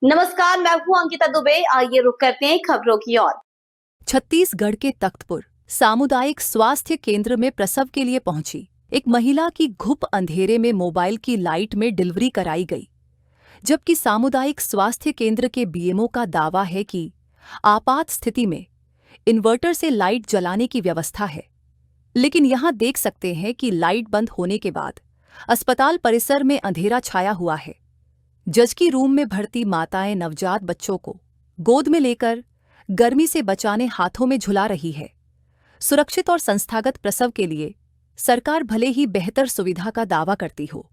नमस्कार, मैं हूं अंकिता दुबे। आइए रुक करते हैं खबरों की ओर। छत्तीसगढ़ के तख्तपुर सामुदायिक स्वास्थ्य केंद्र में प्रसव के लिए पहुंची एक महिला की घुप अंधेरे में मोबाइल की लाइट में डिलीवरी कराई गई। जबकि सामुदायिक स्वास्थ्य केंद्र के बीएमओ का दावा है कि आपात स्थिति में इन्वर्टर से लाइट जलाने की व्यवस्था है, लेकिन यहां देख सकते हैं कि लाइट बंद होने के बाद अस्पताल परिसर में अंधेरा छाया हुआ है। जबकि रूम में भर्ती माताएं नवजात बच्चों को गोद में लेकर गर्मी से बचाने हाथों में झुला रही है। सुरक्षित और संस्थागत प्रसव के लिए सरकार भले ही बेहतर सुविधा का दावा करती हो,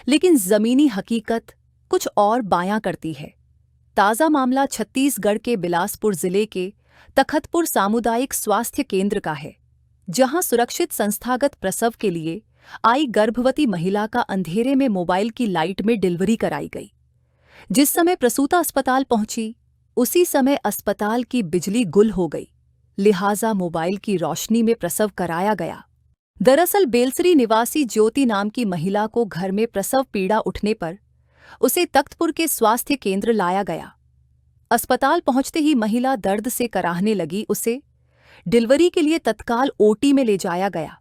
लेकिन जमीनी हकीकत कुछ और बयां करती है। ताज़ा मामला छत्तीसगढ़ के बिलासपुर जिले के तखतपुर सामुदायिक स्वास्थ्य केंद्र का है, जहां सुरक्षित संस्थागत प्रसव के लिए आई गर्भवती महिला का अंधेरे में मोबाइल की लाइट में डिलीवरी कराई गई। जिस समय प्रसूता अस्पताल पहुंची, उसी समय अस्पताल की बिजली गुल हो गई, लिहाजा मोबाइल की रोशनी में प्रसव कराया गया। दरअसल बेलसरी निवासी ज्योति नाम की महिला को घर में प्रसव पीड़ा उठने पर उसे तख्तपुर के स्वास्थ्य केंद्र लाया गया। अस्पताल पहुंचते ही महिला दर्द से कराहने लगी। उसे डिलीवरी के लिए तत्काल ओटी में ले जाया गया,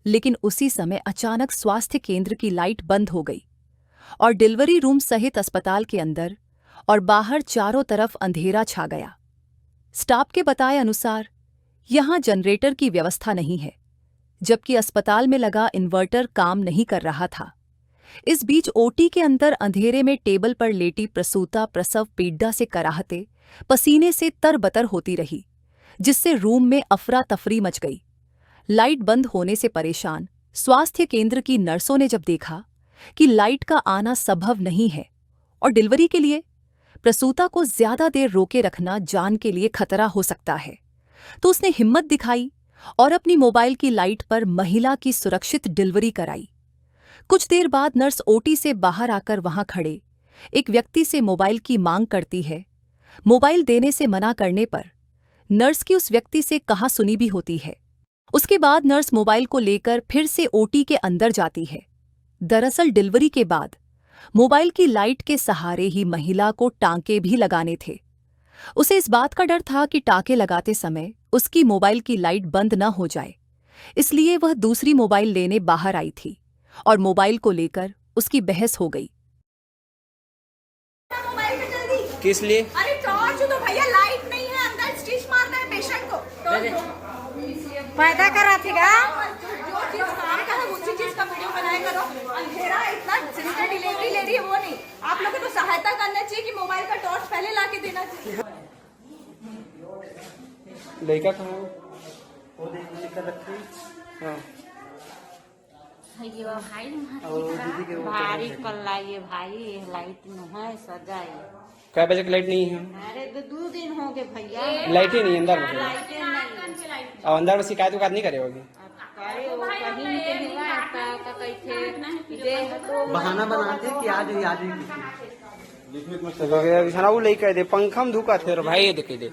लेकिन उसी समय अचानक स्वास्थ्य केंद्र की लाइट बंद हो गई और डिलीवरी रूम सहित अस्पताल के अंदर और बाहर चारों तरफ अंधेरा छा गया। स्टाफ के बताए अनुसार यहां जनरेटर की व्यवस्था नहीं है, जबकि अस्पताल में लगा इन्वर्टर काम नहीं कर रहा था। इस बीच ओटी के अंदर अंधेरे में टेबल पर लेटी प्रसूता प्रसव पीड़ा से कराहते पसीने से तरबतर होती रही, जिससे रूम में अफरा तफरी मच गई। लाइट बंद होने से परेशान स्वास्थ्य केंद्र की नर्सों ने जब देखा कि लाइट का आना संभव नहीं है और डिलीवरी के लिए प्रसूता को ज्यादा देर रोके रखना जान के लिए खतरा हो सकता है, तो उसने हिम्मत दिखाई और अपनी मोबाइल की लाइट पर महिला की सुरक्षित डिलीवरी कराई। कुछ देर बाद नर्स ओटी से बाहर आकर वहां खड़े एक व्यक्ति से मोबाइल की मांग करती है। मोबाइल देने से मना करने पर नर्स की उस व्यक्ति से कहा सुनी भी होती है। उसके बाद नर्स मोबाइल को लेकर फिर से ओटी के अंदर जाती है। दरअसल डिलीवरी के बाद मोबाइल की लाइट के सहारे ही महिला को टांके भी लगाने थे। उसे इस बात का डर था कि टांके लगाते समय उसकी मोबाइल की लाइट बंद न हो जाए, इसलिए वह दूसरी मोबाइल लेने बाहर आई थी और मोबाइल को लेकर उसकी बहस हो गई। मोबाइल पे जल्दी। किस लिए? अरे टॉर्च तो भैया, लाइट नहीं है, अंदर स्टिच मारना है पेशेंट को। फायदा करा थेगा। जो चीज काम का है उसी चीज का वीडियो बनाया करो। अंधेरा इतना सिस्टर डिलीवरी ले रही है वो नहीं। आप लोगों को तो सहायता करना चाहिए कि मोबाइल का टॉर्च पहले ला के देना चाहिए। लड़का कहाँ है? वो देखने का रखी। हाँ। ये भाई और दीदी के वो भारी कल्ला ये भाई लाइट न है सजाई। क्या बजे की लाइट नहीं है? अरे दो दिन हो गए भैया, लाइट ही नहीं अंदर में। लाइटें नहीं। अब अंदर में शिकायत उकायत नहीं करे होगी? अरे वो कहीं के मिला का कैसे दे तो बहाना बनाते कि आज ही बिछाना वो ले कह दे पंखा में धुका थे भाई, ये देखे दे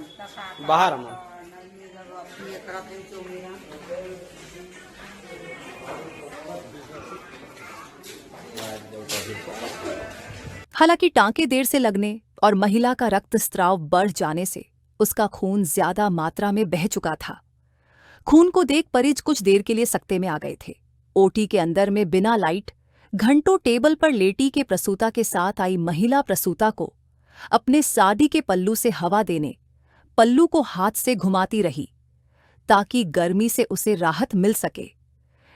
बाहर हम हालांकि टांके देर से लगने और महिला का रक्तस्राव बढ़ जाने से उसका खून ज्यादा मात्रा में बह चुका था। खून को देख परिज कुछ देर के लिए सकते में आ गए थे। ओटी के अंदर में बिना लाइट घंटों टेबल पर लेटी के प्रसूता के साथ आई महिला प्रसूता को अपने साड़ी के पल्लू से हवा देने पल्लू को हाथ से घुमाती रही ताकि गर्मी से उसे राहत मिल सके।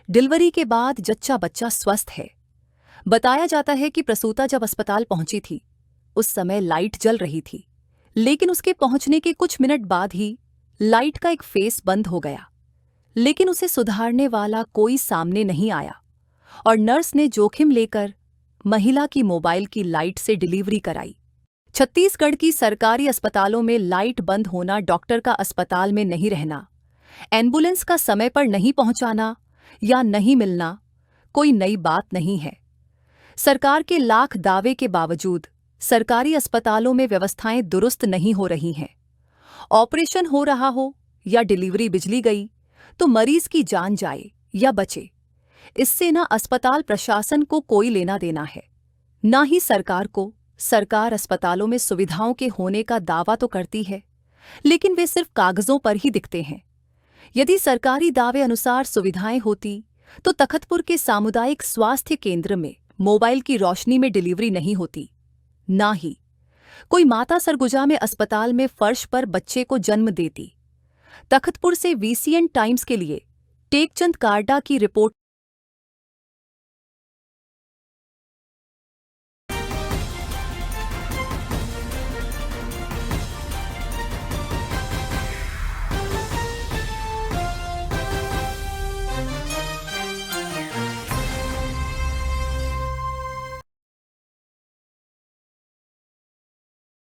डिलीवरी के बाद जच्चा बच्चा स्वस्थ है। बताया जाता है कि प्रसूता जब अस्पताल पहुंची थी उस समय लाइट जल रही थी, लेकिन उसके पहुंचने के कुछ मिनट बाद ही लाइट का एक फेस बंद हो गया, लेकिन उसे सुधारने वाला कोई सामने नहीं आया और नर्स ने जोखिम लेकर महिला की मोबाइल की लाइट से डिलीवरी कराई। छत्तीसगढ़ की सरकारी अस्पतालों में लाइट बंद होना, डॉक्टर का अस्पताल में नहीं रहना, एम्बुलेंस का समय पर नहीं पहुंचाना या नहीं मिलना कोई नई बात नहीं है। सरकार के लाख दावे के बावजूद सरकारी अस्पतालों में व्यवस्थाएं दुरुस्त नहीं हो रही हैं। ऑपरेशन हो रहा हो या डिलीवरी बिजली गई तो मरीज की जान जाए या बचे, इससे न अस्पताल प्रशासन को कोई लेना देना है, न ही सरकार को सरकार अस्पतालों में सुविधाओं के होने का दावा तो करती है, लेकिन वे सिर्फ कागजों पर ही दिखते हैं। यदि सरकारी दावे अनुसार सुविधाएं होती, तो तखतपुर के सामुदायिक स्वास्थ्य केंद्र में मोबाइल की रोशनी में डिलीवरी नहीं होती। ना ही कोई माता सरगुजा में अस्पताल में फर्श पर बच्चे को जन्म देती। तखतपुर से VCN टाइम्स के लिए टेकचंद कार्डा की रिपोर्ट।